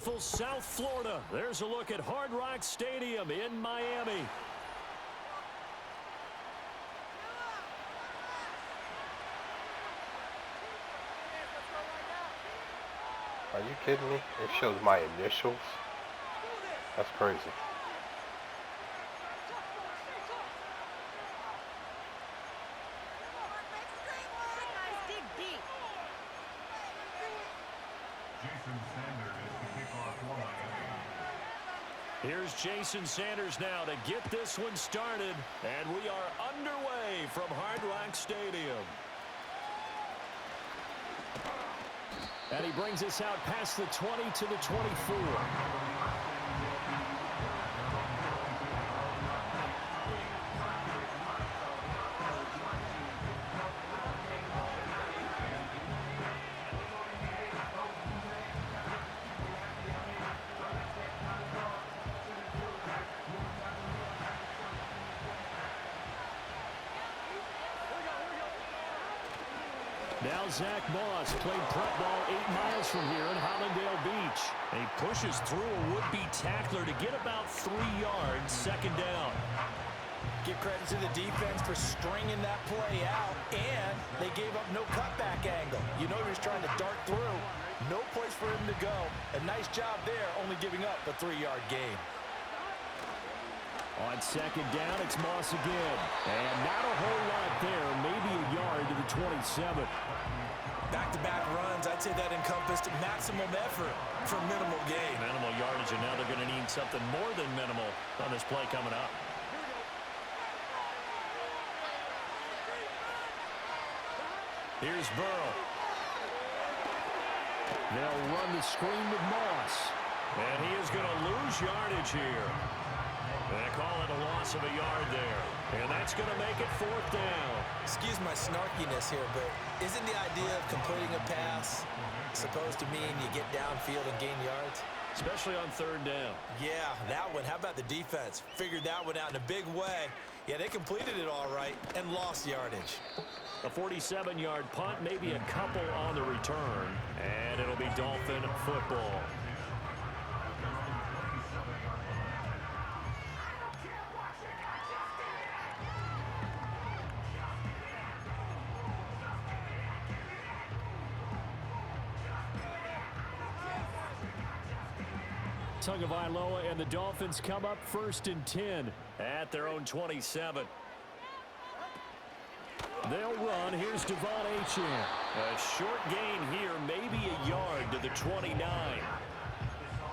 beautiful South Florida. There's a look at Hard Rock Stadium in Miami. Are you kidding me? It shows my initials. That's crazy. Here's Jason Sanders now to get this one started. And we are underway from Hard Rock Stadium. And he brings us out past the 20 to the 24. Now Zach Moss played prep ball 8 miles from here in Hollandale Beach. And he pushes through a would-be tackler to get about 3 yards, second down. Give credit to the defense for stringing that play out, and they gave up no cutback angle. You know he was trying to dart through. No place for him to go. A nice job there, only giving up a 3-yard gain. On second down, it's Moss again. And not a whole lot there, maybe a yard to the 27. Back-to-back runs, I'd say that encompassed maximum effort for minimal gain. Minimal yardage, and now they're going to need something more than minimal on this play coming up. Here's Burrow. They'll run the screen with Moss. And he is going to lose yardage here. They call it a loss of a yard there. And that's going to make it 4th down. Excuse my snarkiness here, but isn't the idea of completing a pass supposed to mean you get downfield and gain yards? Especially on 3rd down. Yeah, that one. How about the defense? Figured that one out in a big way. Yeah, they completed it all right and lost yardage. A 47-yard punt, maybe a couple on the return. And it'll be Dolphin football. Tagovailoa and the Dolphins come up 1st and 10 at their own 27. They'll run. Here's Devon Achane. A short gain here, maybe a yard to the 29.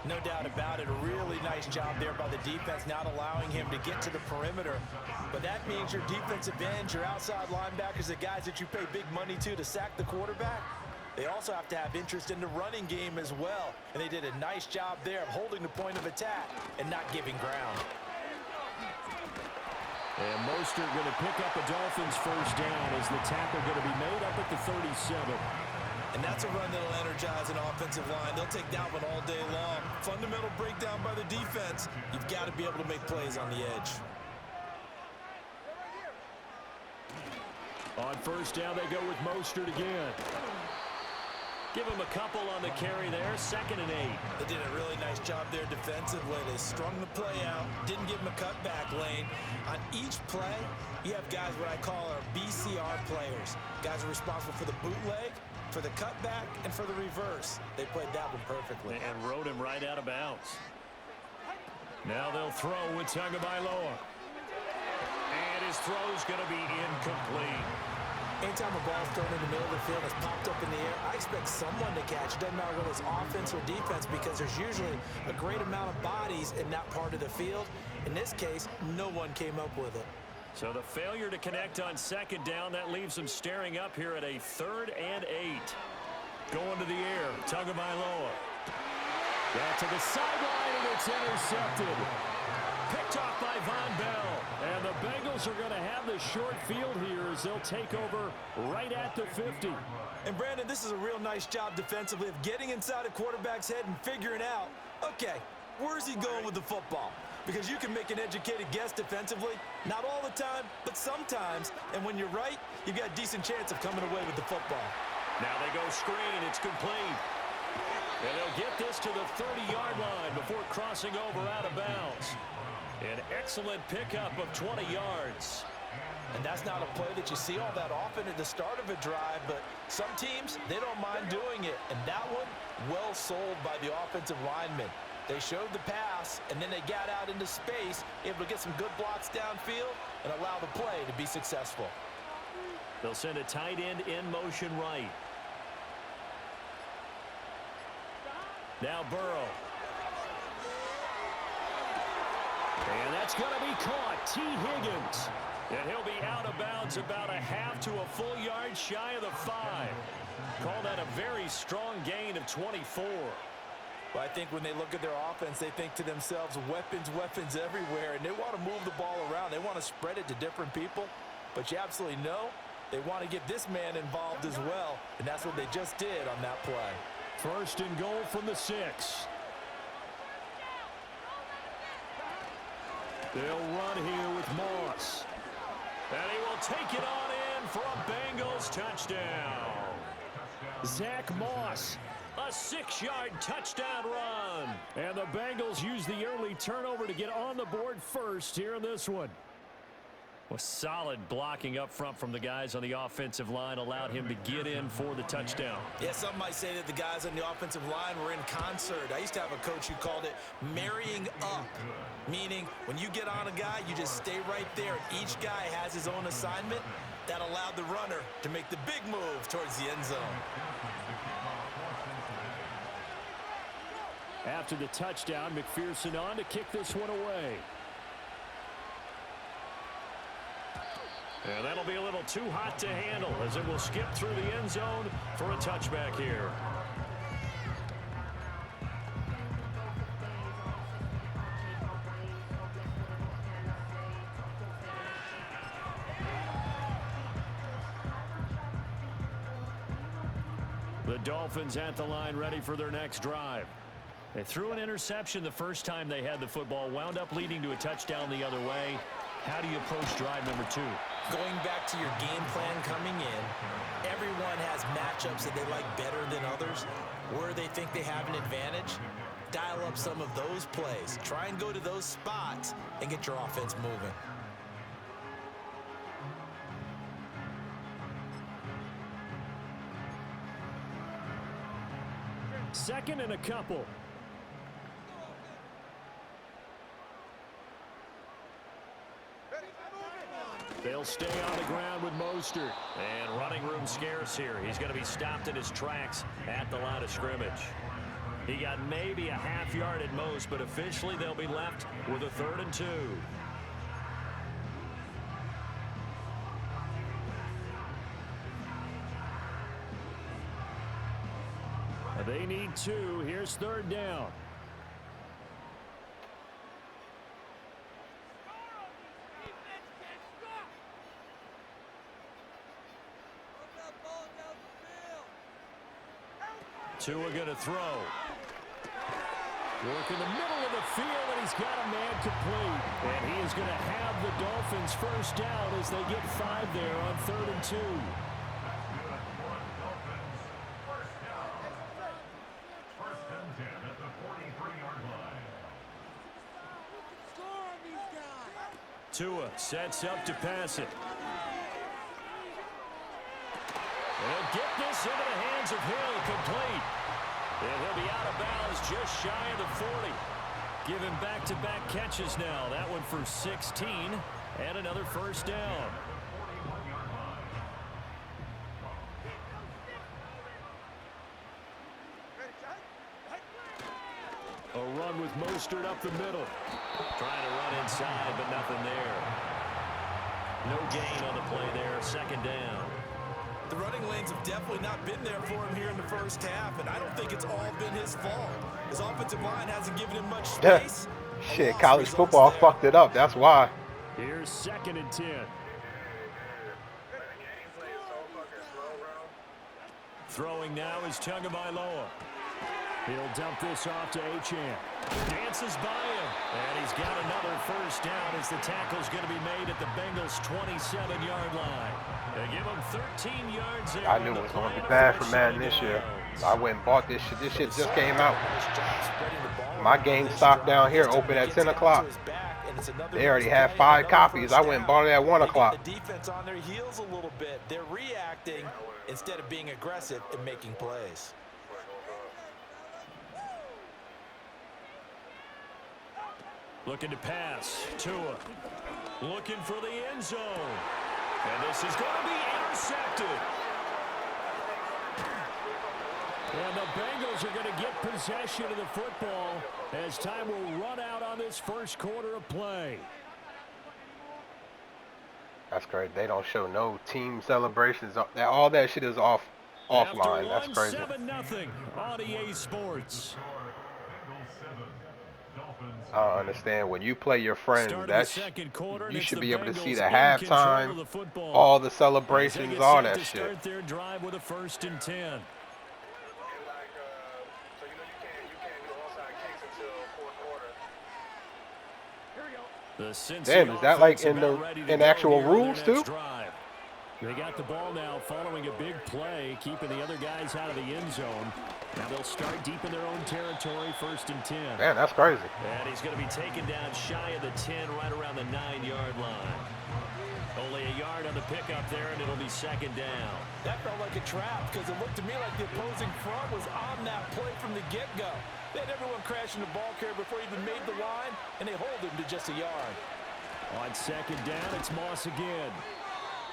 No doubt about it. A really nice job there by the defense, not allowing him to get to the perimeter. But that means your defensive ends, your outside linebackers, the guys that you pay big money to sack the quarterback, they also have to have interest in the running game as well. And they did a nice job there of holding the point of attack and not giving ground. And Mostert going to pick up a Dolphins 1st down as the tackle going to be made up at the 37. And that's a run that'll energize an offensive line. They'll take that one all day long. Fundamental breakdown by the defense. You've got to be able to make plays on the edge. On 1st down, they go with Mostert again. Give him a couple on the carry there. 2nd and 8. They did a really nice job there defensively. They strung the play out. Didn't give him a cutback lane. On each play, you have guys what I call our BCR players. Guys are responsible for the bootleg, for the cutback, and for the reverse. They played that one perfectly. And rode him right out of bounds. Now they'll throw with Tagovailoa. And his throw's going to be incomplete. Anytime a ball's thrown in the middle of the field, it's popped up in the air, I expect someone to catch. It doesn't matter whether it's offense or defense because there's usually a great amount of bodies in that part of the field. In this case, no one came up with it. So the failure to connect on 2nd down, that leaves them staring up here at a 3rd and 8. Going to the air, Tagovailoa. Back to the sideline, and it's intercepted. Picked off by Von Bell. And the Bengals are going to have the short field here as they'll take over right at the 50. And, Brandon, this is a real nice job defensively of getting inside a quarterback's head and figuring out, okay, where's he going with the football? Because you can make an educated guess defensively, not all the time, but sometimes. And when you're right, you've got a decent chance of coming away with the football. Now they go screen. It's complete. And they'll get this to the 30-yard line before crossing over out of bounds. An excellent pickup of 20 yards. And that's not a play that you see all that often at the start of a drive, but some teams, they don't mind doing it. And that one, well sold by the offensive lineman. They showed the pass, and then they got out into space, able to get some good blocks downfield and allow the play to be successful. They'll send a tight end in motion right. Now Burrow. And that's going to be caught. T. Higgins. And he'll be out of bounds about a half to a full yard shy of the 5. Call that a very strong gain of 24. Well, I think when they look at their offense, they think to themselves, weapons, weapons everywhere, and they want to move the ball around. They want to spread it to different people, but you absolutely know they want to get this man involved as well, and that's what they just did on that play. First and goal from the 6. They'll run here with Moss. And he will take it on in for a Bengals touchdown. Zach Moss, a 6-yard touchdown run. And the Bengals use the early turnover to get on the board first here in this one. Well, solid blocking up front from the guys on the offensive line allowed him to get in for the touchdown. Yeah, some might say that the guys on the offensive line were in concert. I used to have a coach who called it marrying up, meaning when you get on a guy, you just stay right there. Each guy has his own assignment. That allowed the runner to make the big move towards the end zone. After the touchdown, McPherson on to kick this one away. And that'll be a little too hot to handle as it will skip through the end zone for a touchback here. The Dolphins at the line ready for their next drive. They threw an interception the first time they had the football, wound up leading to a touchdown the other way. How do you approach drive number 2? Going back to your game plan coming in, everyone has matchups that they like better than others, where they think they have an advantage. Dial up some of those plays. Try and go to those spots and get your offense moving. Second and a couple. They'll stay on the ground with Mostert. And running room scarce here. He's going to be stopped in his tracks at the line of scrimmage. He got maybe a half yard at most, but officially they'll be left with a 3rd and 2. They need 2. Here's 3rd down. Tua going to throw. Work in the middle of the field, and he's got a man complete. And he is going to have the Dolphins first down as they get 5 there on 3rd and 2. Tua sets up to pass it. He'll get this into the hands of Hill, complete. And he'll be out of bounds just shy of the 40. Give him back-to-back catches now. That one for 16 and another first down. A run with Mostert up the middle. Trying to run inside, but nothing there. No gain on the play there. 2nd down. The running lanes have definitely not been there for him here in the first half, and I don't think it's all been his fault. His offensive line hasn't given him much space. Shit, college football fucked it up. That's why. Here's 2nd and 10. Throwing now is Tagovailoa. He'll dump this off to Achane. Dances by him. And he's got another first down as the tackle's going to be made at the Bengals' 27-yard line. They give him 13 yards there. I knew it was going to be bad for Madden this year. I went and bought this shit. This shit just came out. My GameStop down here open at 10 o'clock. They already have 5 copies. I went and bought it at 1 o'clock. The defense on their heels a little bit. They're reacting instead of being aggressive and making plays. Looking to pass. Tua looking for the end zone. And this is going to be intercepted. And the Bengals are going to get possession of the football as time will run out on this first quarter of play. That's great. They don't show no team celebrations. All that shit is offline. That's crazy. 7-0 on EA Sports. I don't understand. When you play your friends, you should be able to see the halftime, the all the celebrations, all that shit. Start their drive with a 1st and 10. Damn, is that like in actual rules too? They got the ball now following a big play, keeping the other guys out of the end zone. Now they'll start deep in their own territory, 1st and 10. Man, that's crazy. And he's going to be taken down shy of the 10, right around the 9-yard line. Only a yard on the pickup there, and it'll be 2nd down. That felt like a trap because it looked to me like the opposing front was on that play from the get-go. They had everyone crashing the ball carrier before he even made the line, and they hold him to just a yard. On 2nd down, it's Moss again.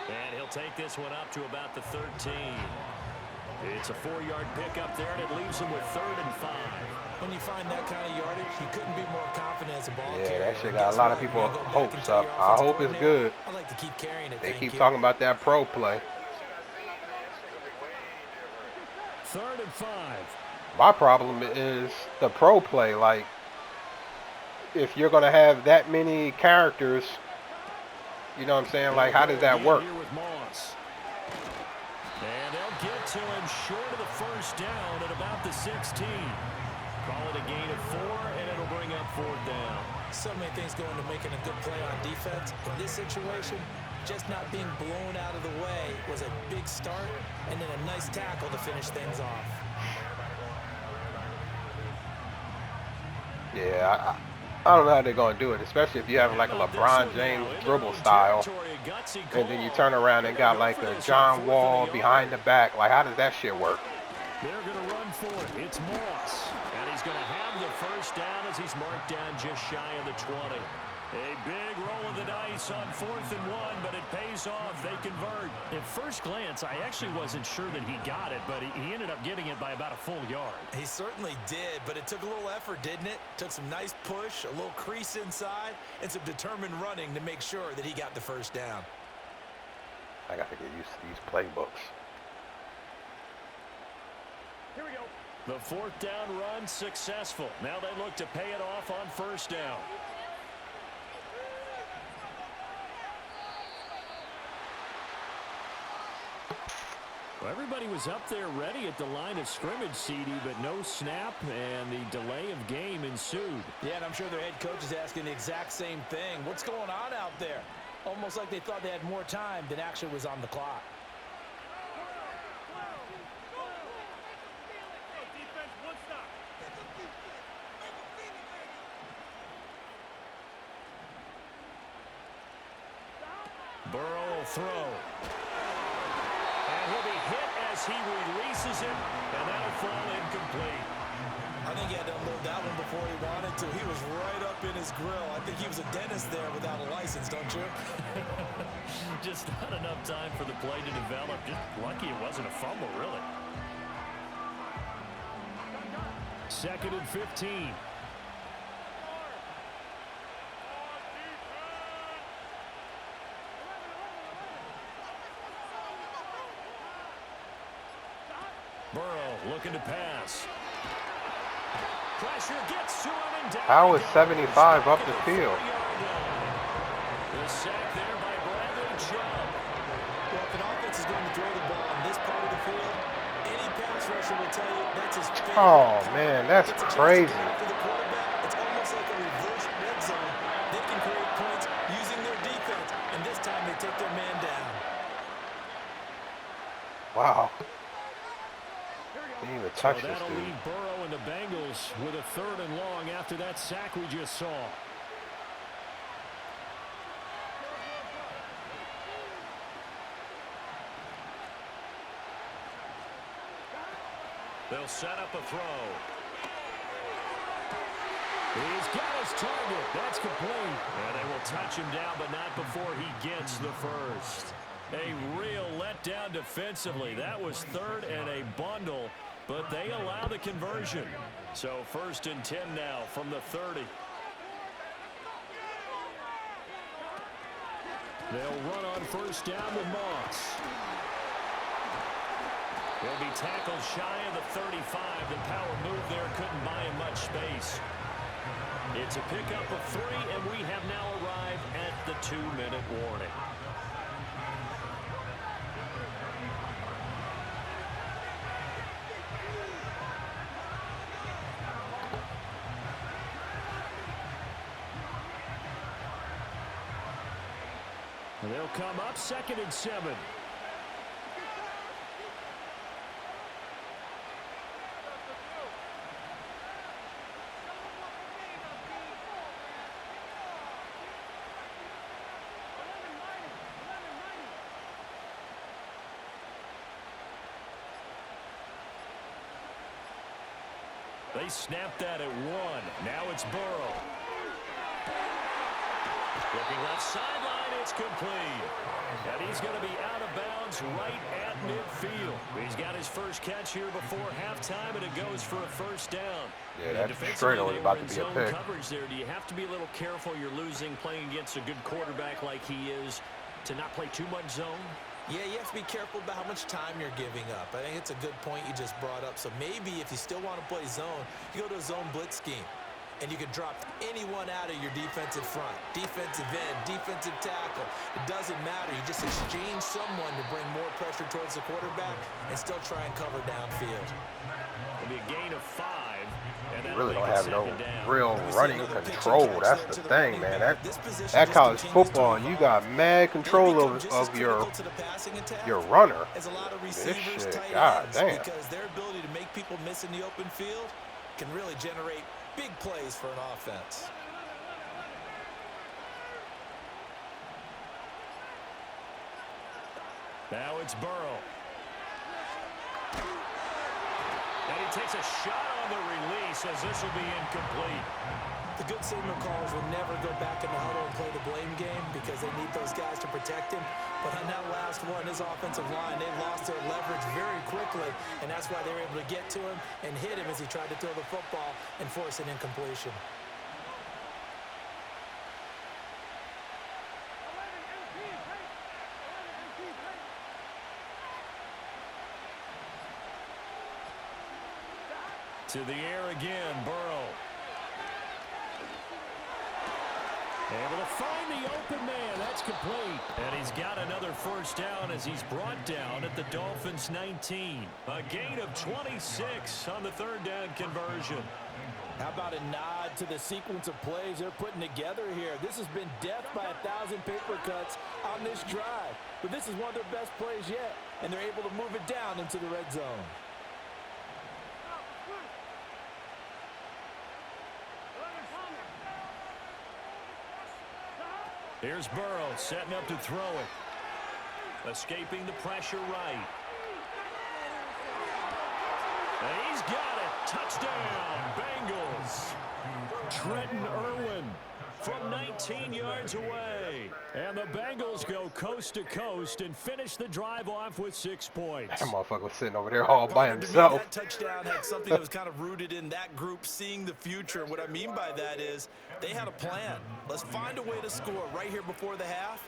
And he'll take this one up to about the 13. It's a 4-yard pickup there, and it leaves him with 3rd and 5. When you find that kind of yardage, you couldn't be more confident as a ball carrier. Yeah, that shit got a lot of people hopes up. I hope it's good. I like to keep carrying it. They keep talking about that pro play. 3rd and 5. My problem is the pro play. Like, if you're going to have that many characters, you know what I'm saying? Like, how does that work? Here with Moss. And they'll get to him short of the 1st down at about the 16. Call it a gain of 4, and it'll bring up 4th down. So many things go into making a good play on defense. In this situation, just not being blown out of the way was a big start, and then a nice tackle to finish things off. Yeah, I don't know how they're going to do it, especially if you have like a LeBron James dribble style, and then you turn around and got like a John Wall behind the back. Like, how does that shit work? They're going to run for it. It's Moss. And he's going to have the 1st down as he's marked down just shy of the 20. A big roll of the dice on 4th and 1, but it pays off. They convert. At first glance, I actually wasn't sure that he got it, but he ended up getting it by about a full yard. He certainly did, but it took a little effort, didn't it? Took some nice push, a little crease inside, and some determined running to make sure that he got the 1st down. I got to get used to these playbooks. Here we go. The 4th down run successful. Now they look to pay it off on 1st down. Well, everybody was up there ready at the line of scrimmage, CD, but no snap, and the delay of game ensued. Yeah, and I'm sure their head coach is asking the exact same thing. What's going on out there? Almost like they thought they had more time than actually was on the clock. Burrow will throw. And he'll be hit as he releases it, and that'll fall incomplete. I think he had to unload that one before he wanted to. He was right up in his grill. I think he was a dentist there without a license, don't you? Just not enough time for the play to develop. Just lucky it wasn't a fumble, really. 2nd and 15. Burrow looking to pass. Pressure gets to him and down. How is 75 up the field? The sack there by Bradley Chubb. Well, if an offense is going to throw the ball on this part of the field, any pass rusher will tell you that's his favorite. Oh, man, that's crazy. For the quarterback, it's almost like a reverse red zone. They can create points using their defense, and this time they take their man down. Wow. Didn't even touch so this that'll dude. leave Burrow and the Bengals with a 3rd and long after that sack we just saw. They'll set up a throw. He's got his target. That's complete. And they will touch him down, but not before he gets the first. A real letdown defensively. That was 3rd and a bundle, but they allow the conversion. So 1st and 10 now from the 30. They'll run on 1st down with Moss. He'll be tackled shy of the 35. The power move there couldn't buy him much space. It's a pickup of 3, and we have now arrived at the 2-minute warning. And they'll come up 2nd and 7. They snapped that at 1. Now it's Burrow. Looking left sideline, it's complete. And he's going to be out of bounds right at midfield. He's got his first catch here before halftime, and it goes for a 1st down. Yeah, that's straight away about to be a pick. Coverage there. Do you have to be a little careful? You're losing playing against a good quarterback like he is to not play too much zone? Yeah, you have to be careful about how much time you're giving up. I think it's a good point you just brought up. So maybe if you still want to play zone, you go to a zone blitz scheme. And you can drop anyone out of your defensive front. Defensive end, defensive tackle. It doesn't matter. You just exchange someone to bring more pressure towards the quarterback and still try and cover downfield. It'll be a gain of 5. You really don't have no real running control. That's the thing, man. That college football, you got mad control of your runner. This shit, god damn. Because their ability to make people miss in the open field can really generate big plays for an offense. Now it's Burrow. And he takes a shot on the release as this will be incomplete. The good signal callers will never go back in the huddle and play the blame game because they need those guys to protect him. But on that last one, his offensive line, they lost their leverage very quickly, and that's why they were able to get to him and hit him as he tried to throw the football and force an incompletion. To the air again, Burrow. Able to find the open man. That's complete. And he's got another 1st down as he's brought down at the Dolphins' 19. A gain of 26 on the 3rd down conversion. How about a nod to the sequence of plays they're putting together here? This has been death by 1,000 paper cuts on this drive. But this is one of their best plays yet, and they're able to move it down into the red zone. Here's Burrow setting up to throw it. Escaping the pressure right. And he's got it. Touchdown, Bengals. Trenton Irwin from 19 yards away. And the Bengals go coast to coast and finish the drive off with 6 points. That motherfucker was sitting over there all by himself. That touchdown had something that was kind of rooted in that group seeing the future. What I mean by that is they had a plan. Let's find a way to score right here before the half.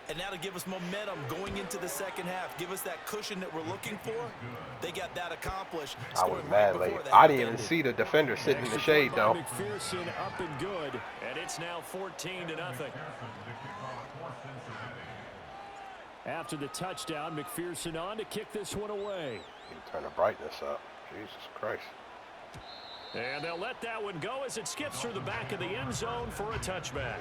And now to give us momentum going into the 2nd half, give us that cushion that we're looking for. They got that accomplished. I was mad late. I didn't even see the defender sitting in the shade, though. McPherson up and good, and it's now 14-0. After the touchdown, McPherson on to kick this one away. Turn the brightness up. Jesus Christ. And they'll let that one go as it skips through the back of the end zone for a touchback.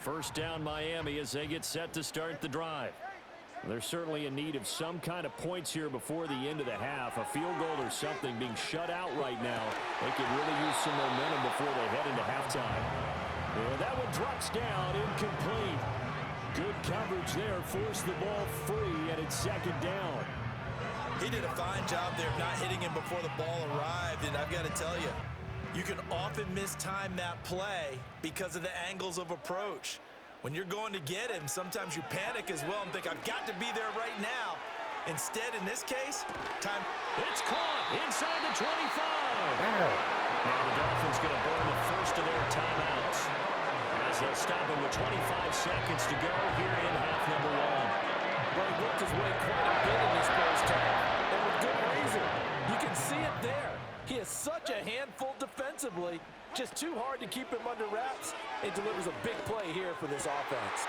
First down Miami as they get set to start the drive. They're certainly in need of some kind of points here before the end of the half. A field goal or something. Being shut out right now. They could really use some momentum before they head into halftime. And that one drops down, incomplete. Good coverage there, forced the ball free, and it's second down. He did a fine job there of not hitting him before the ball arrived, and I've got to tell you, you can often mistime that play because of the angles of approach. When you're going to get him, sometimes you panic as well and think, I've got to be there right now. Instead, in this case, time. It's caught inside the 25. Now the Dolphins going to burn the first of their timeouts as they'll stop him with 25 seconds to go here in half number one. Well, he worked his way quite a bit in this first half, and with good reason. You can see it there. He is such a handful defensively. Just too hard to keep him under wraps. It delivers a big play here for this offense.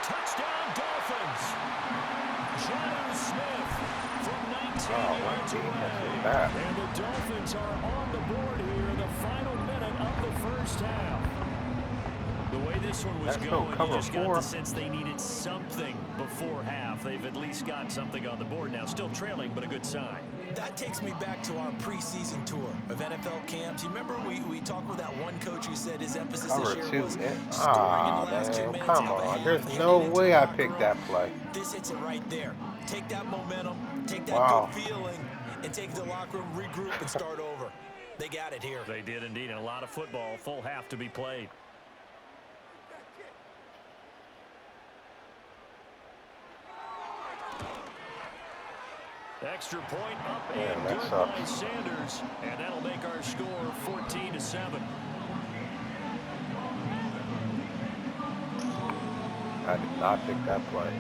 Touchdown, Dolphins. Jonnu Smith from 19 yards away. And the Dolphins are on the board here in the final minute of the first half. The way this one was going, you just got the sense they needed something before half. They've at least got something on the board now. Still trailing, but a good sign. That takes me back to our preseason tour of NFL camps. You remember we talked with that one coach who said his emphasis this year was scoring in the last 2 minutes. Come on, there's no way I picked that play. This hits it right there. Take that momentum, take that good feeling, and take the locker room, regroup, and start over. They got it here. They did indeed, and a lot of football, full half to be played. Extra point up and good by Sanders, and that'll make our score 14-7. I did not pick that play.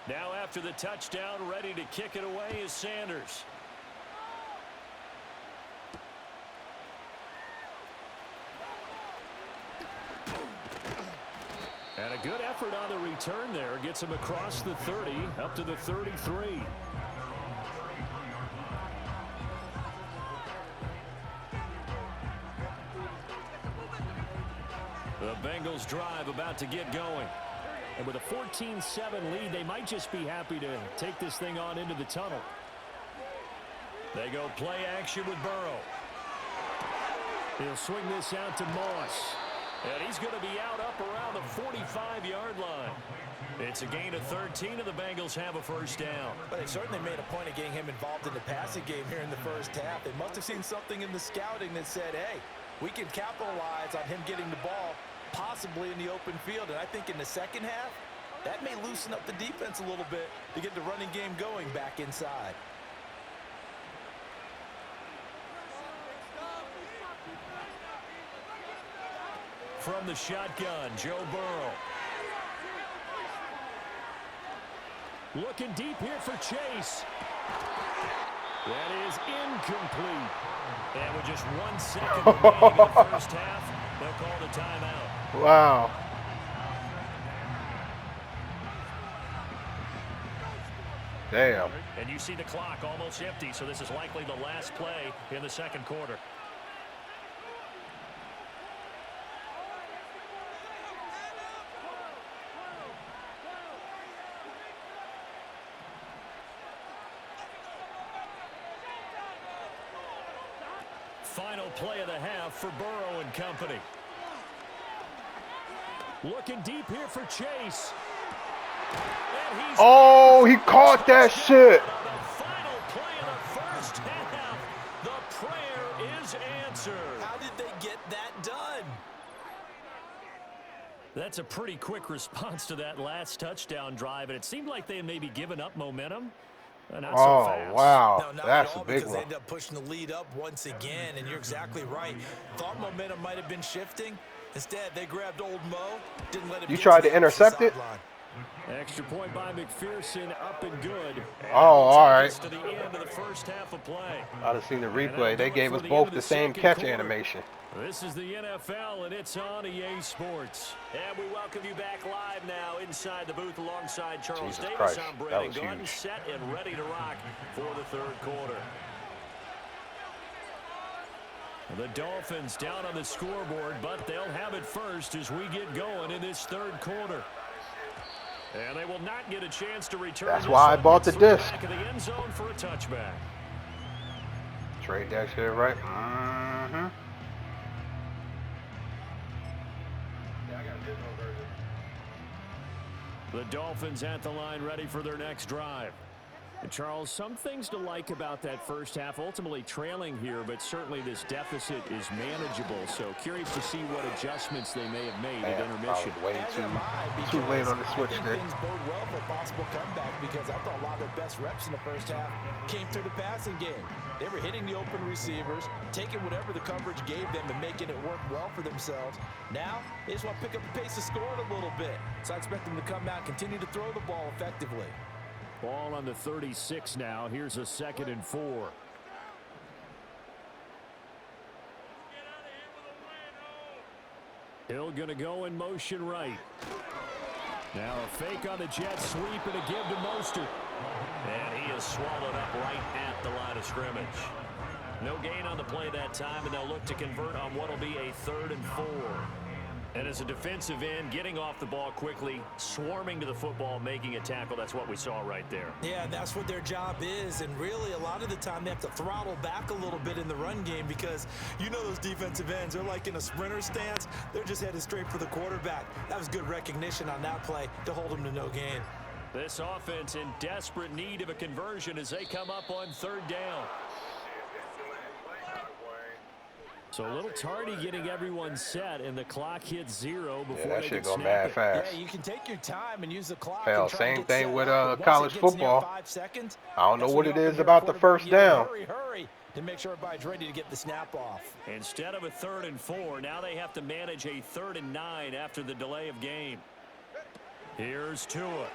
Now after the touchdown, ready to kick it away is Sanders. And a good effort on the return there. Gets him across the 30, up to the 33. The Bengals drive about to get going. And with a 14-7 lead, they might just be happy to take this thing on into the tunnel. They go play action with Burrow. He'll swing this out to Moss. And he's going to be out up around the 45-yard line. It's a gain of 13, and the Bengals have a first down. But they certainly made a point of getting him involved in the passing game here in the first half. They must have seen something in the scouting that said, hey, we can capitalize on him getting the ball possibly in the open field. And I think in the second half, that may loosen up the defense a little bit to get the running game going back inside. From the shotgun, Joe Burrow. Looking deep here for Chase. That is incomplete. And with just 1 second remaining in the first half, they'll call the timeout. Wow. Damn. And you see the clock almost empty, so this is likely the last play in the second quarter. Final play of the half for Burrow and company. Looking deep here for Chase. Oh, he caught that shit. The final play of the first half. The prayer is answered. How did they get that done? That's a pretty quick response to that last touchdown drive, and it seemed like they had maybe given up momentum. Not so fast. Wow, no, that's a big because one. they ended up pushing the lead up once again, and you're exactly right. Thought momentum might have been shifting. Instead, they grabbed old Mo, didn't let him. You tried to intercept it? Extra point by McPherson, up and good. And all right. To the end of the first half of play. I'd have seen the replay. They gave us both the same catch animation. This is the NFL, and it's on EA Sports. And we welcome you back live now inside the booth alongside Charles Davis. Christ, I'm Brandon Gunn, set and ready to rock for the third quarter. The Dolphins down on the scoreboard, but they'll have it first as we get going in this third quarter. And they will not get a chance to return. That's why I bought the disc. Back of the end zone for a touchback. Trade that shit, right? Mm-hmm. The Dolphins at the line, ready for their next drive. And Charles, some things to like about that first half. Ultimately trailing here, but certainly this deficit is manageable. So curious to see what adjustments they may have made at intermission. Way too late on the switch there. Things bode well for a possible comeback because I thought a lot of their best reps in the first half came through the passing game. They were hitting the open receivers, taking whatever the coverage gave them and making it work well for themselves. Now, they just want to pick up the pace of scoring a little bit. So I expect them to come out and continue to throw the ball effectively. Ball on the 36 now. Here's a 2nd and 4. Hill going to go in motion right. Now a fake on the jet sweep and a give to Mostert. And he is swallowed up right at the line of scrimmage. No gain on the play that time, and they'll look to convert on what will be a 3rd and 4. And as a defensive end, getting off the ball quickly, swarming to the football, making a tackle, that's what we saw right there. Yeah, that's what their job is. And really, a lot of the time, they have to throttle back a little bit in the run game because you know those defensive ends, they're like in a sprinter stance. They're just headed straight for the quarterback. That was good recognition on that play to hold them to no gain. This offense in desperate need of a conversion as they come up on 3rd down. So a little tardy getting everyone set, and the clock hits 0 before they can snap mad it. fast. Yeah, you can take your time and use the clock. Hell, same thing with college football. I don't know what it is about the first down. Hurry to make sure everybody's ready to get the snap off. Instead of a 3rd and 4, now they have to manage a 3rd and 9 after the delay of game. Here's Tua.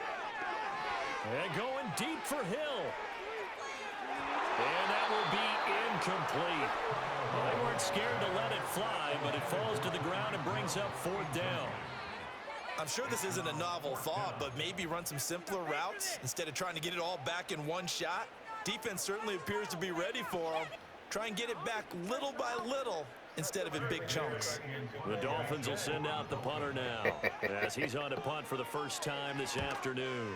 And going deep for Hill. And that will be incomplete. Well, they weren't scared to let it fly, but it falls to the ground and brings up 4th down. I'm sure this isn't a novel thought, but maybe run some simpler routes instead of trying to get it all back in one shot. Defense certainly appears to be ready for them. Try and get it back little by little instead of in big chunks. The Dolphins will send out the punter now as he's on to punt for the first time this afternoon.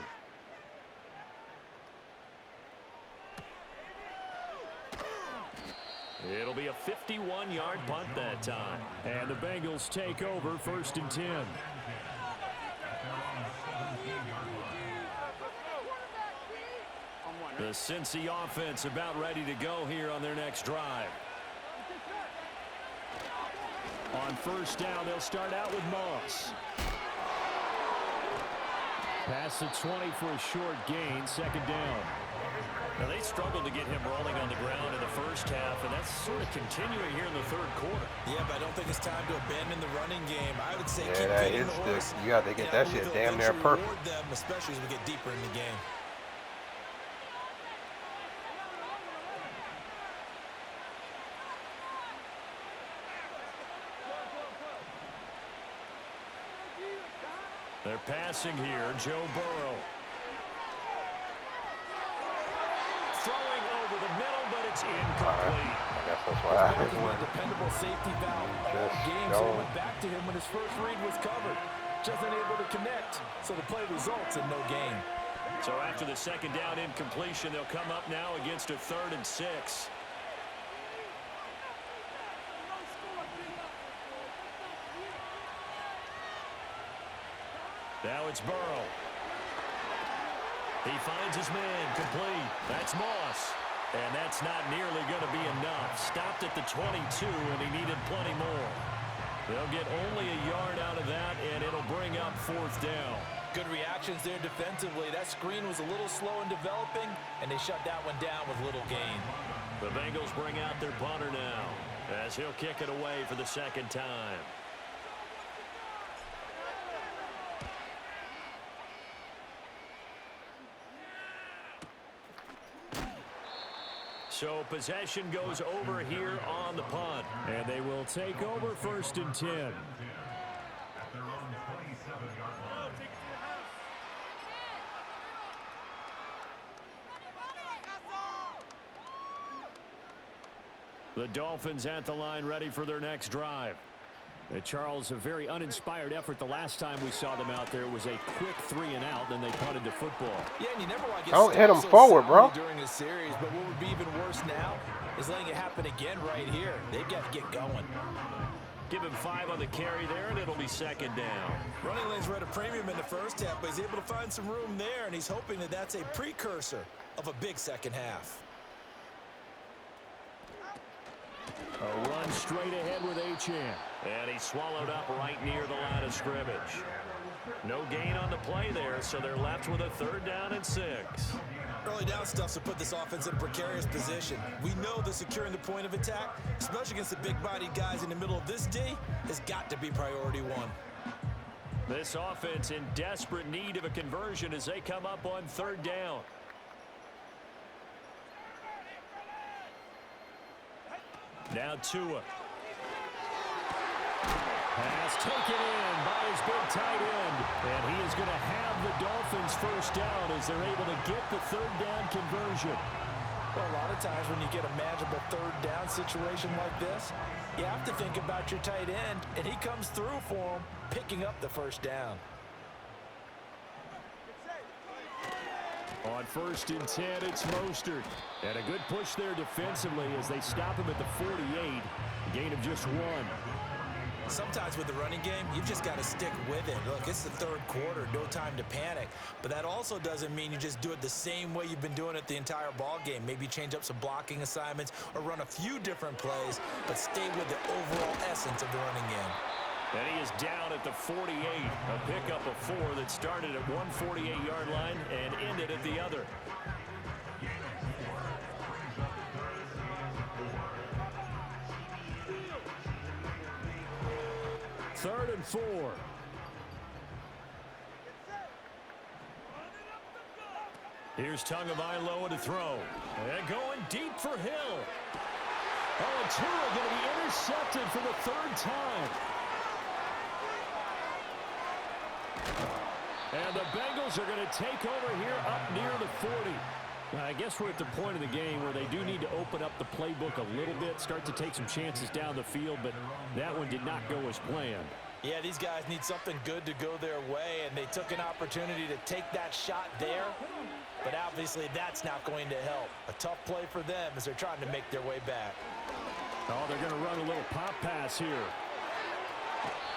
It'll be a 51-yard punt that time. And the Bengals take over 1st and 10. The Cincy offense about ready to go here on their next drive. On 1st down, they'll start out with Moss. Pass the 20 for a short gain, 2nd down. Now, they struggled to get him rolling on the ground in the first half, and that's sort of continuing here in the 3rd quarter. Yeah, but I don't think it's time to abandon the running game. I would say keep that feeding is the horse. you got to get that shit damn near perfect. Them, especially as we get deeper in the game. They're passing here, Joe Burrow. Throwing over the middle, but it's incomplete. I guess that's what happens when Dependable safety valve all games. So went back to him when his first read was covered. Just unable to connect. So the play results in no gain. So after the 2nd down incompletion, they'll come up now against a 3rd and 6. Now it's Burrow. He finds his man, complete. That's Moss. And that's not nearly going to be enough. Stopped at the 22, and he needed plenty more. They'll get only a yard out of that, and it'll bring up 4th down. Good reactions there defensively. That screen was a little slow in developing, and they shut that one down with little gain. The Bengals bring out their punter now, as he'll kick it away for the 2nd time. So possession goes over here on the punt. And they will take over 1st and 10. The Dolphins at the line, ready for their next drive. Charles, a very uninspired effort the last time we saw them out there. It was a quick 3-and-out, then they punted the football. Yeah, and you never want to get don't hit him forward, bro. During the series, but what would be even worse now is letting it happen again right here. They've got to get going. Give him 5 on the carry there, and it'll be 2nd down. Running lanes were at a premium in the first half, but he's able to find some room there, and he's hoping that that's a precursor of a big second half. A run straight ahead with Achane. And he swallowed up right near the line of scrimmage. No gain on the play there, so they're left with a 3rd down and 6. Early down stuff to put this offense in a precarious position. We know that securing the point of attack, especially against the big-bodied guys in the middle of this D, has got to be priority 1. This offense in desperate need of a conversion as they come up on 3rd down. Now Tua. Pass taken in by his big tight end. And he is going to have the Dolphins 1st down as they're able to get the 3rd down conversion. Well, a lot of times when you get a manageable 3rd down situation like this, you have to think about your tight end, and he comes through for him, picking up the 1st down. On 1st and 10, it's Mostert. And a good push there defensively as they stop him at the 48. A gain of just 1. Sometimes with the running game, you've just got to stick with it. Look, it's the 3rd quarter, no time to panic. But that also doesn't mean you just do it the same way you've been doing it the entire ball game. Maybe change up some blocking assignments or run a few different plays, but stay with the overall essence of the running game. And he is down at the 48. A pickup of 4 that started at one 48-yard line and ended at the other. Third and 4. Here's Tagovailoa to throw. And going deep for Hill. Oh, and Tua going to be intercepted for the 3rd time. And the Bengals are going to take over here up near the 40. I guess we're at the point of the game where they do need to open up the playbook a little bit, start to take some chances down the field, but that one did not go as planned. Yeah, these guys need something good to go their way, and they took an opportunity to take that shot there, but obviously that's not going to help. A tough play for them as they're trying to make their way back. Oh, they're going to run a little pop pass here.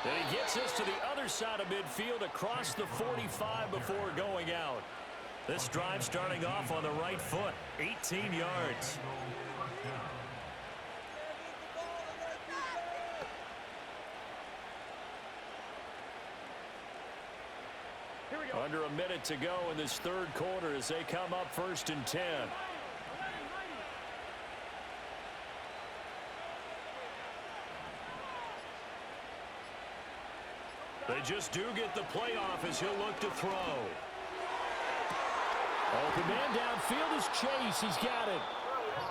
And he gets us to the other side of midfield across the 45 before going out. This drive starting off on the right foot, 18 yards. Under a minute to go in this 3rd quarter as they come up 1st and 10. They just do get the playoff as he'll look to throw. Open man downfield is Chase. He's got it.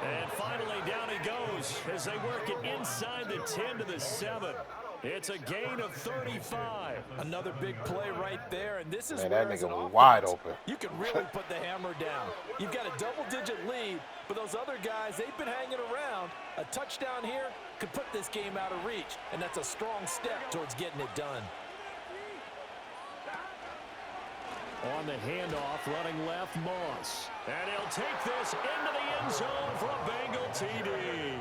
And finally down he goes as they work it inside the 10 to the 7. It's a gain of 35. Another big play right there, and this is man, where that as an nigga was offense, wide open. You can really put the hammer down. You've got a double-digit lead, but those other guys, they've been hanging around. A touchdown here could put this game out of reach, and that's a strong step towards getting it done. On the handoff, running left, Moss. And he'll take this into the end zone for a Bengal TD.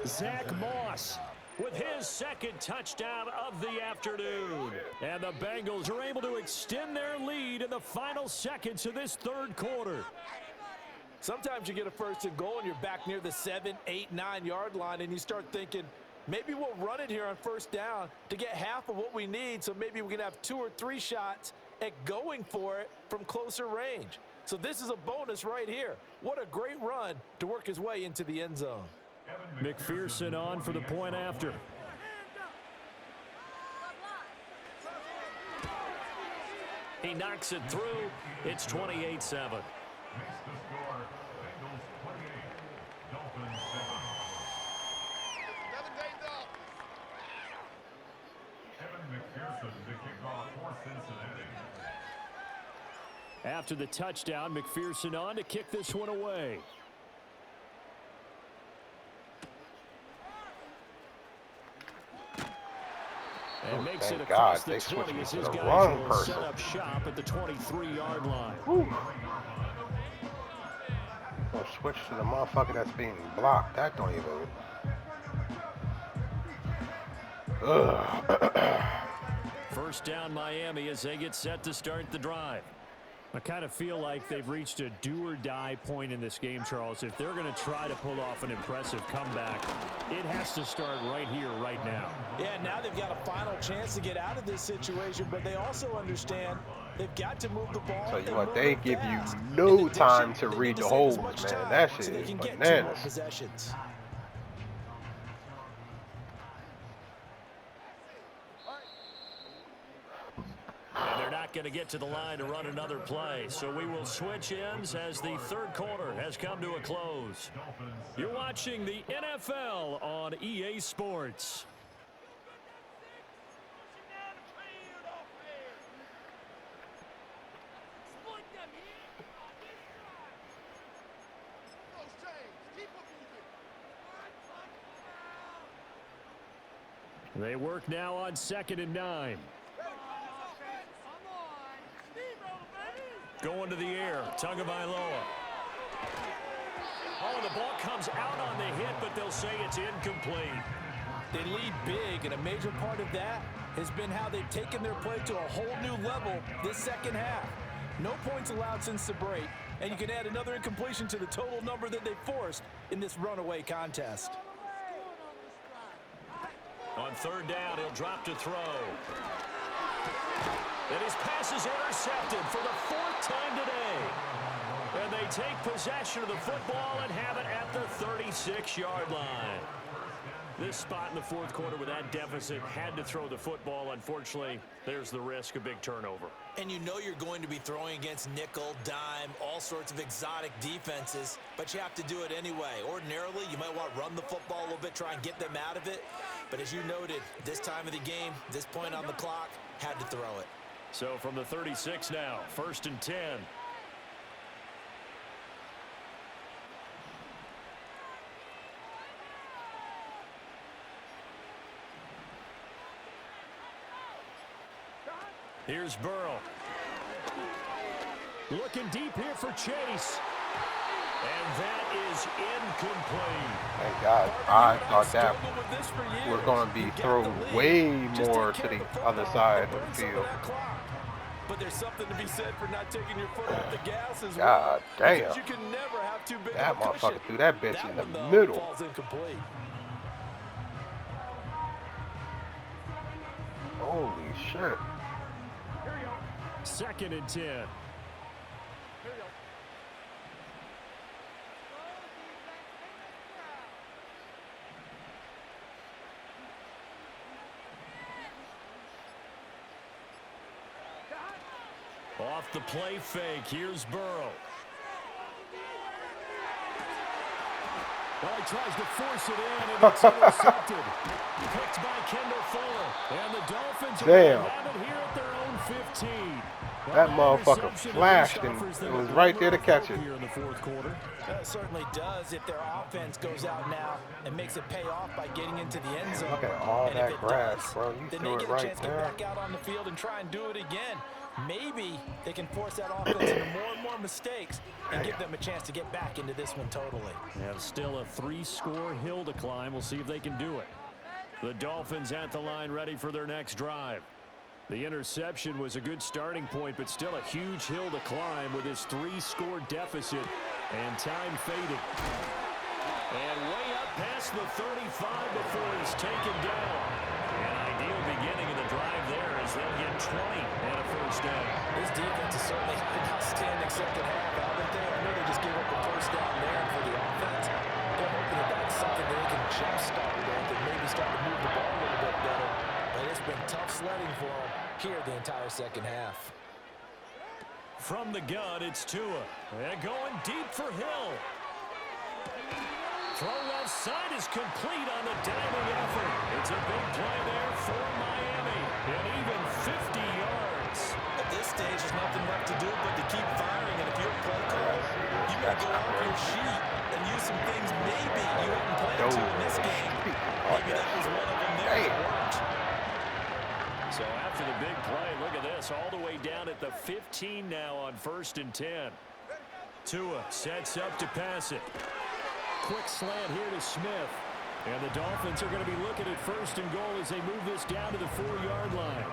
Zach Moss with his 2nd touchdown of the afternoon. And the Bengals are able to extend their lead in the final seconds of this 3rd quarter. Sometimes you get a 1st and goal and you're back near the 7, 8, 9-yard line, and you start thinking, maybe we'll run it here on 1st down to get half of what we need, so maybe we can have 2 or 3 shots at going for it from closer range. So this is a bonus right here. What a great run to work his way into the end zone. McPherson on for the point after. He knocks it through. It's 28-7. After the touchdown, McPherson on to kick this one away. And makes it across the 20 as his guys will set up shop at the 23-yard line. We'll switch to the motherfucker that's being blocked. That don't even... First down Miami as they get set to start the drive. I kind of feel like they've reached a do-or-die point in this game, Charles. If they're going to try to pull off an impressive comeback, it has to start right here, right now. Yeah, now they've got a final chance to get out of this situation, but they also understand they've got to move the ball. So you what? They give you no time to read the holes, man. That shit is bananas. And they're not going to get to the line to run another play. So we will switch ends as the third quarter has come to a close. You're watching the NFL on EA Sports. They work now on 2nd and 9. Going to the air, Tagovailoa. Oh, the ball comes out on the hit, but they'll say it's incomplete. They lead big, and a major part of that has been how they've taken their play to a whole new level this second half. No points allowed since the break, and you can add another incompletion to the total number that they forced in this runaway contest. On 3rd down, he'll drop to throw. And his pass is intercepted for the 4th time today. And they take possession of the football and have it at the 36-yard line. This spot in the 4th quarter with that deficit, had to throw the football. Unfortunately, there's the risk of big turnover. And you know you're going to be throwing against nickel, dime, all sorts of exotic defenses, but you have to do it anyway. Ordinarily, you might want to run the football a little bit, try and get them out of it. But as you noted, this time of the game, this point on the clock, had to throw it. So from the 36 now, 1st and 10. Here's Burrow. Looking deep here for Chase. And that is incomplete. Thank God. I thought that was going to be thrown way more to the other side of the field. But there's something to be said for not taking your foot off the gas as well. God damn. You can never have too big that of a motherfucker cushion. threw that bitch That in the one, though, middle. falls incomplete. Holy shit. 2nd and 10. Off the play fake, here's Burrow. Well, he tries to force it in, and it's intercepted. Picked by Kendall Fuller. And the Dolphins Damn. have it here at their own 15. That motherfucker flashed and it was right there to catch it. Here in the 4th quarter. That certainly does if their offense goes out now and makes it pay off by getting into the end zone. Look at all And that if it grass, does, bro. You then threw they it get a right chance to get there. back out on the field and try and do it again. Maybe they can force that offense into more and more mistakes and give them a chance to get back into this one totally. They have still a 3-score hill to climb. We'll see if they can do it. The Dolphins at the line ready for their next drive. The interception was a good starting point, but still a huge hill to climb with his 3-score deficit and time fading. And way up past the 35 before he's taken down. An ideal beginning of the drive there as they'll get 20 and a 1st down. This defense is certainly an outstanding second half, haven't they? I know they just gave up a 1st down there for the offense. They're hoping that that's something that they can jumpstart with and maybe start to move the ball a little bit better. But it's been tough sledding for them here the entire second half. From the gun, it's Tua. And going deep for Hill. Throw left side is complete on the diving effort. It's a big play there for Miami. An even 50 yards. to do but to keep firing. And if you're a play caller, you may go off your sheet and use some things maybe you hadn't planned to in this game. Maybe that was one of them there that worked. So after the big play, look at this, all the way down at the 15 now on 1st and 10. Tua sets up to pass it. Quick slant here to Smith. And the Dolphins are going to be looking at 1st and goal as they move this down to the 4-yard line.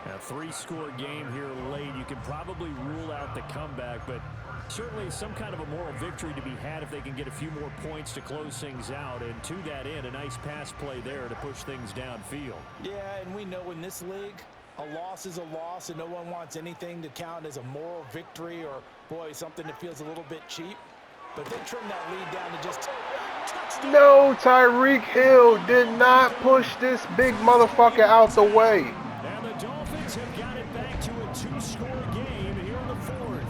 A 3-score game here late. You can probably rule out the comeback, but certainly some kind of a moral victory to be had if they can get a few more points to close things out. And to that end, a nice pass play there to push things downfield. Yeah, and we know in this league, a loss is a loss, and no one wants anything to count as a moral victory or, boy, something that feels a little bit cheap. But they trim that lead down to just touchdown. No, Tyreek Hill did not push this big motherfucker out the way. And the Dolphins have got it back to a 2-score game here in the 4th.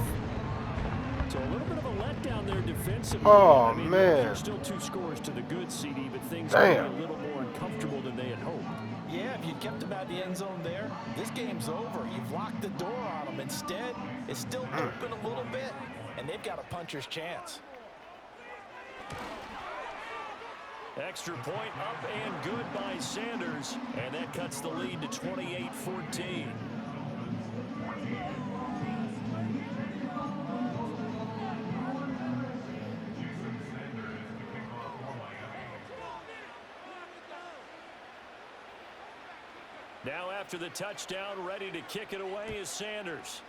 So a little bit of a letdown there defensively. Oh, man. There's still 2 scores to the good, CD, but things are a little more uncomfortable than they had hoped. Yeah, if you'd kept them out of the end zone there, this game's over. You've locked the door on them. Instead, it's still open a little bit, and they've got a puncher's chance. Extra point up and good by Sanders, and that cuts the lead to 28-14. Now after the touchdown, ready to kick it away is Sanders.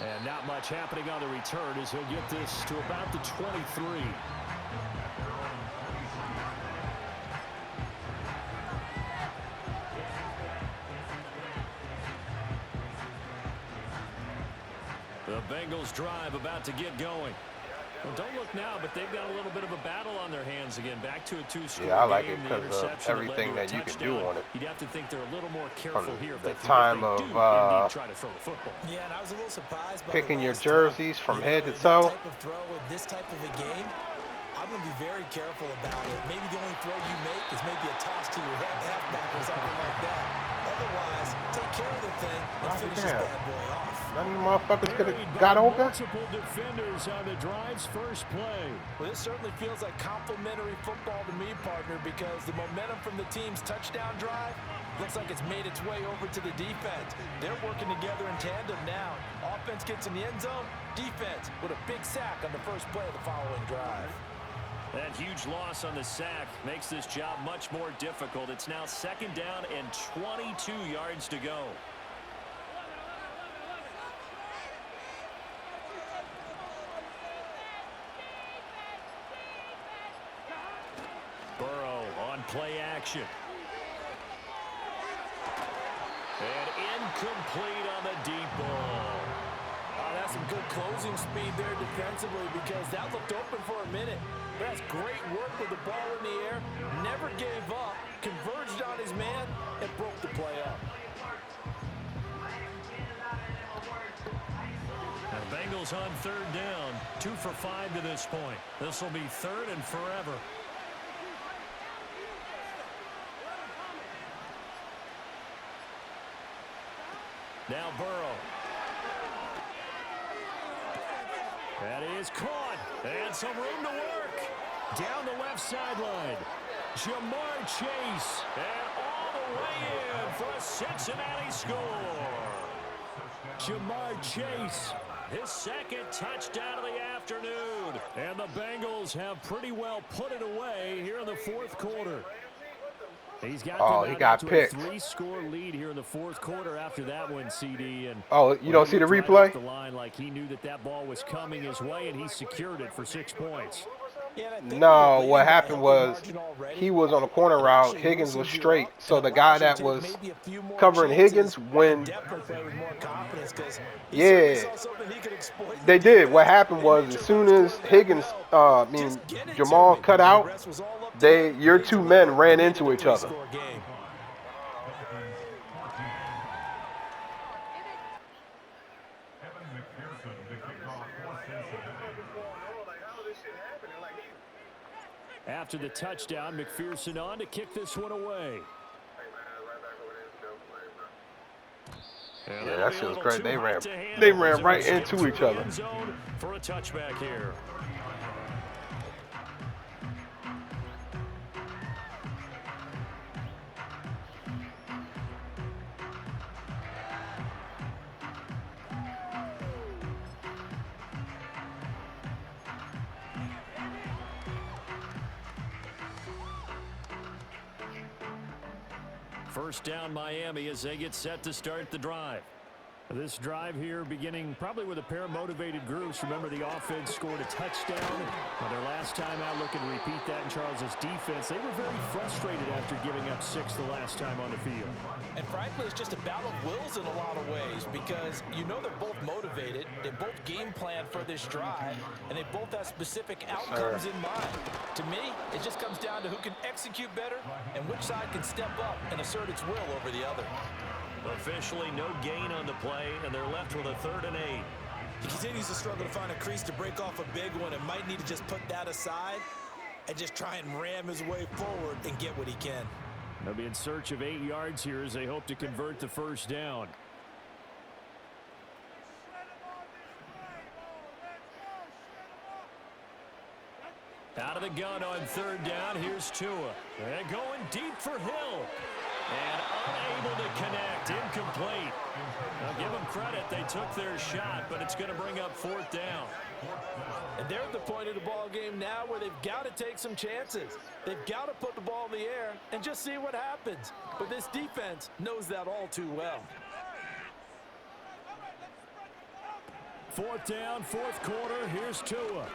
And not much happening on the return as he'll get this to about the 23. The Bengals drive about to get going. Well, don't look now, but they've got a little bit of a battle on their hands again. Back to a 2-score game. Yeah, I like it because of everything that you can do on it. You'd have to think they're a little more careful here if the they time of try to throw the football. Yeah, and I was a little surprised by picking your jerseys from head to toe. Type of throw with this type of a game, I'm going to be very careful about it. Maybe the only throw you make is maybe a toss to your halfback or something like that. Otherwise, take care of the thing and finish this bad boy off. None of you motherfuckers could have got open. Multiple defenders on the drive's first play. Well, this certainly feels like complimentary football to me, partner, because the momentum from the team's touchdown drive looks like it's made its way over to the defense. They're working together in tandem now. Offense gets in the end zone. Defense with a big sack on the first play of the following drive. That huge loss on the sack makes this job much more difficult. It's now 2nd down and 22 yards to go. Burrow on play action. And incomplete on the deep ball. Oh, that's some good closing speed there defensively because that looked open for a minute. That's great work with the ball in the air. Never gave up. Converged on his man and broke the play up. And the Bengals on 3rd down. 2 for 5 to this point. This will be 3rd and forever. Now Burrow. That is caught. And some room to work. Down the left sideline. Jamar Chase. And all the way in for a Cincinnati score. Jamar Chase. His 2nd touchdown of the afternoon. And the Bengals have pretty well put it away here in the 4th quarter. He's got he got picked. A 3-score lead here in the 4th quarter after that one, CD. And you don't see the replay? The line like he knew that ball was coming his way, and he secured it for 6 points. No, what happened was he was on a corner route. Higgins was straight. So the guy that was covering Higgins they did. What happened was as soon as Higgins, Jamal cut out, your 2 men ran into each other. after the touchdown. McPherson on to kick this one away. Yeah, that shit was great. They ran right into each other. For a touchback here. First down Miami as they get set to start the drive. This drive here beginning probably with a pair of motivated groups. Remember, the offense scored a touchdown. Now their last time out, looking to repeat that in Charles's defense. They were very frustrated after giving up 6 the last time on the field. And frankly, it's just a battle of wills in a lot of ways because you know they're both motivated. They both game plan for this drive, and they both have specific outcomes in mind. To me, it just comes down to who can execute better and which side can step up and assert its will over the other. Officially no gain on the play, and they're left with a 3rd and 8. He continues to struggle to find a crease to break off a big one and might need to just put that aside and just try and ram his way forward and get what he can. They'll be in search of 8 yards here as they hope to convert the first down. Out of the gun on 3rd down, here's Tua. And going deep for Hill. And unable to connect, incomplete. Now give them credit, they took their shot, but it's going to bring up 4th down. And they're at the point of the ball game now where they've got to take some chances. They've got to put the ball in the air and just see what happens. But this defense knows that all too well. 4th down, 4th quarter, here's Tua.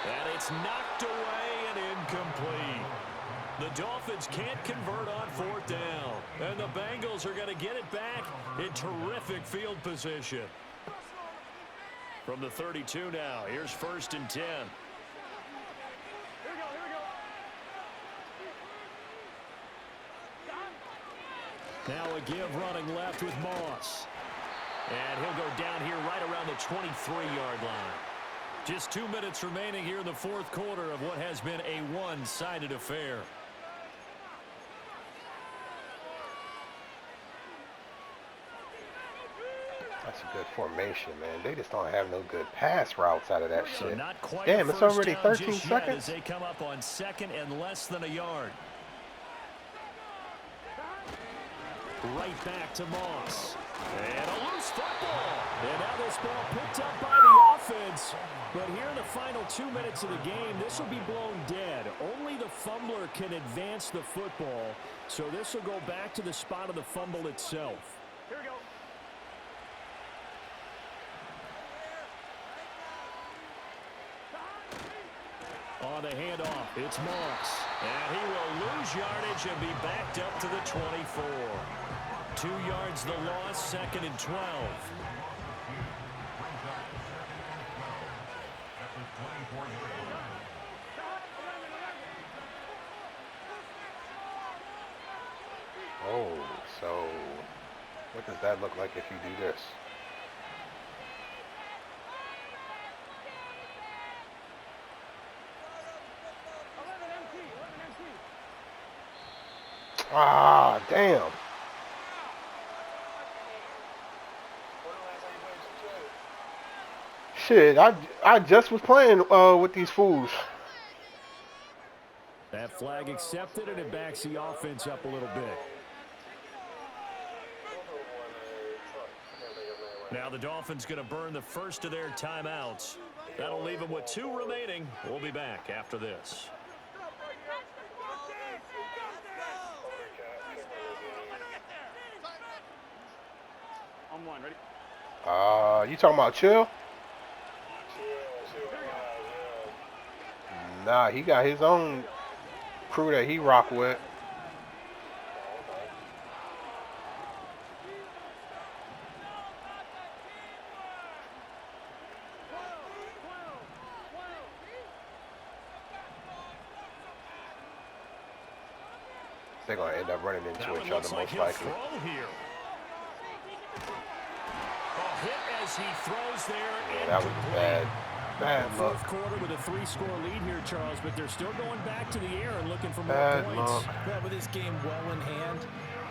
And it's knocked away and incomplete. The Dolphins can't convert on 4th down. And the Bengals are going to get it back in terrific field position. From the 32 now, here's 1st and 10. Now a give running left with Moss. And he'll go down here right around the 23-yard line. Just 2 minutes remaining here in the 4th quarter of what has been a one-sided affair. That's a good formation, man. They just don't have no good pass routes out of that So shit. not quite Damn, it's already 13 seconds. As they come up on 2nd and less than a yard. Right back to Moss. And a loose football. And now this ball picked up by the offense. But here in the final 2 minutes of the game, this will be blown dead. Only the fumbler can advance the football. So this will go back to the spot of the fumble itself. Here we go. On the handoff, it's Moss. And he will lose yardage and be backed up to the 24. 2 yards the loss, 2nd and 12. Oh, so what does that look like if you do this? Ah, damn. Shit, I just was playing with these fools. That flag accepted, and it backs the offense up a little bit. Now the Dolphins going to burn the first of their timeouts. That'll leave them with 2 remaining. We'll be back after this. On 1, ready? You talking about Chill? Nah, he got his own crew that he rock with. They're going to end up running into each other most likely. Hit as he throws there. Yeah, that was bad. Bad luck. Fourth quarter with a 3-score lead here, Charles, but they're still going back to the air and looking for more Bad points. luck. Well, with this game well in hand,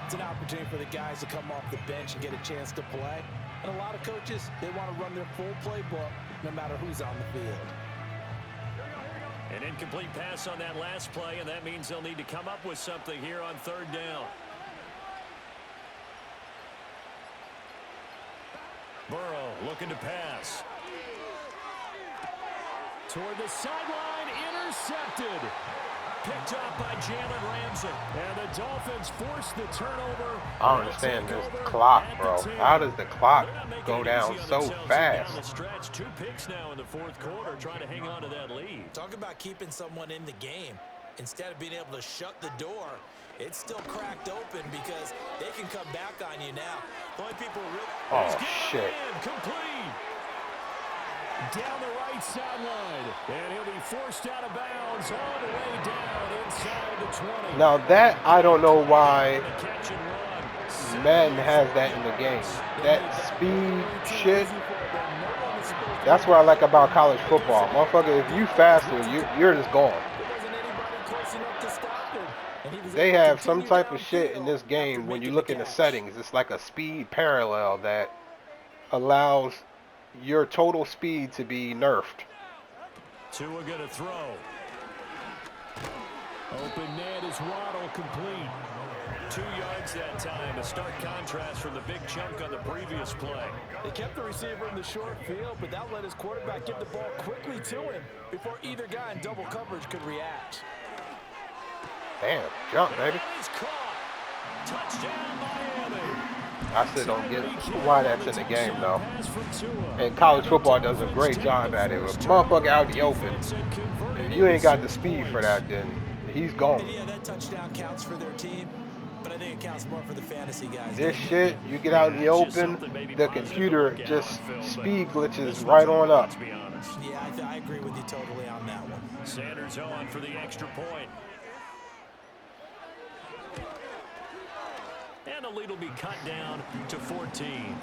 it's an opportunity for the guys to come off the bench and get a chance to play. And a lot of coaches, they want to run their full playbook no matter who's on the field. An incomplete pass on that last play, and that means they'll need to come up with something here on third down. Burrow looking to pass. Toward the sideline, intercepted. Picked up by Jalen Ramsey. And the Dolphins force the turnover. I don't understand this clock, bro. How does the clock go down so fast? Down the stretch, 2 picks now in the fourth quarter, trying to hang on to that lead. Talk about keeping someone in the game. Instead of being able to shut the door, it's still cracked open because they can come back on you now. The only people really... Oh, shit. Complete. Down the right sideline. And he'll be forced out of bounds all the way down inside the 20. Now that, I don't know why Madden has that in the game. That speed shit. That's what I like about college football. Motherfucker, if you faster, you're just gone. They have some type of shit in this game when you look in the settings. It's like a speed parallel that allows your total speed to be nerfed. Tua gonna throw. Open net is Waddle, complete. 2 yards that time. A stark contrast from the big chunk on the previous play. They kept the receiver in the short field, but that let his quarterback get the ball quickly to him before either guy in double coverage could react. Damn, jump, baby. And it's caught. Touchdown, Miami. I still don't get why that's in the game, though. And college football does a great job at it. If motherfucker out in the open, if you ain't got the speed for that, then he's gone. Yeah, that touchdown counts for their team, but I think it counts more for the fantasy guys. This shit, you get out in the open, the computer just speed glitches right on up. Yeah, I agree with you totally on that one. Sanders on for the extra point. And the lead will be cut down to 14.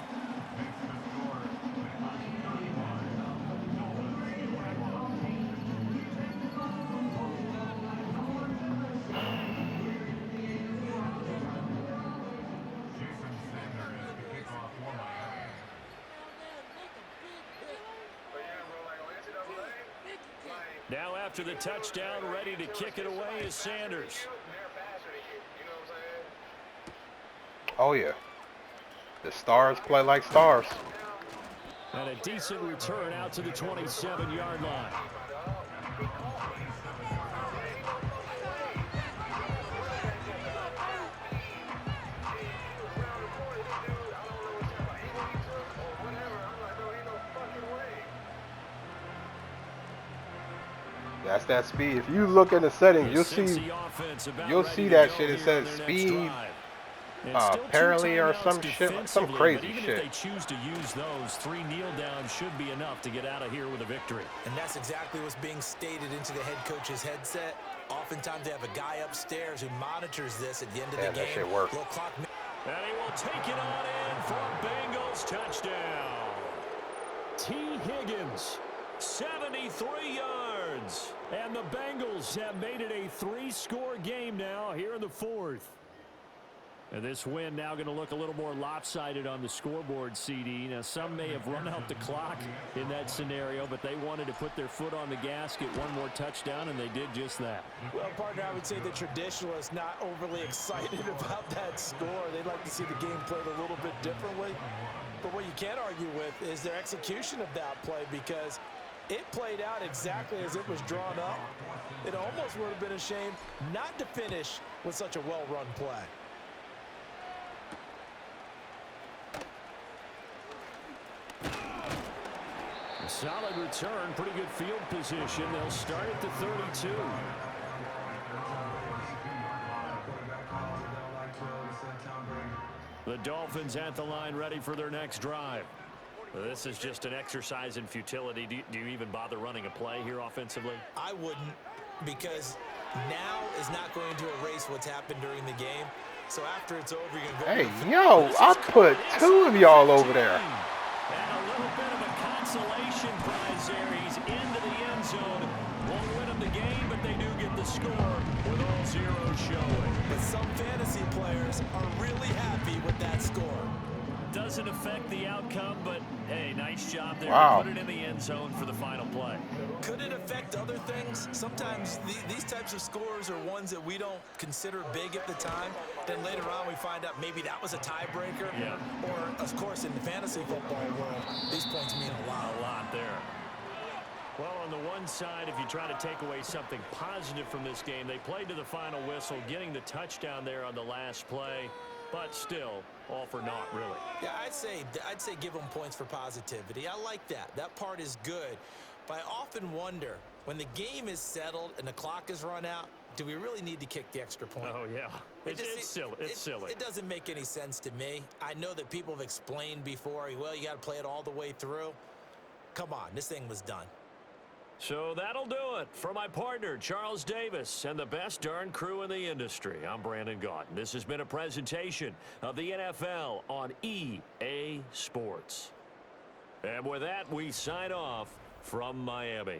Now after the touchdown, ready to kick it away is Sanders. Oh, yeah. The stars play like stars. And a decent return out to the 27-yard line. That's that speed. If you look in the settings, you'll see that shit. It says speed. Apparently, or some shit, some crazy shit. If they choose to use those, 3 kneel downs should be enough to get out of here with a victory. And that's exactly what's being stated into the head coach's headset. Oftentimes, they have a guy upstairs who monitors this at the end of the game. That shit works. And he will take it on in for a Bengals touchdown. T. Higgins, 73 yards. And the Bengals have made it a 3-score game now here in the 4th. And this win now going to look a little more lopsided on the scoreboard, CD. Now, some may have run out the clock in that scenario, but they wanted to put their foot on the gas, get one more touchdown, and they did just that. Well, partner, I would say the traditionalists not overly excited about that score. They'd like to see the game played a little bit differently. But what you can't argue with is their execution of that play, because it played out exactly as it was drawn up. It almost would have been a shame not to finish with such a well-run play. Solid return, pretty good field position. They'll start at the 32. The Dolphins at the line, ready for their next drive. This is just an exercise in futility. Do you even bother running a play here offensively? I wouldn't, because now is not going to erase what's happened during the game. So after it's over, you're going to go. Hey, yo, I put 2 of y'all over there. And a little bit of a consolation prize there. He's into the end zone. Won't win them the game, but they do get the score with all zeros showing. But some fantasy players are really happy with that score. Doesn't affect the outcome, but hey, nice job there Wow. to put it in the end zone for the final play. Could it affect other things? Sometimes these types of scores are ones that we don't consider big at the time. Then later on we find out maybe that was a tiebreaker. Yeah. Or, of course, in the fantasy football world, these points mean a lot. A lot there. Well, on the one side, if you try to take away something positive from this game, they played to the final whistle, getting the touchdown there on the last play. But still, all for naught, really. Yeah, I'd say give them points for positivity. I like that. That part is good. But I often wonder, when the game is settled and the clock is run out, do we really need to kick the extra point? Oh, yeah. It's silly. It's silly. It doesn't make any sense to me. I know that people have explained before, well, you got to play it all the way through. Come on, this thing was done. So that'll do it. For my partner, Charles Davis, and the best darn crew in the industry, I'm Brandon Gaudin. This has been a presentation of the NFL on EA Sports. And with that, we sign off from Miami.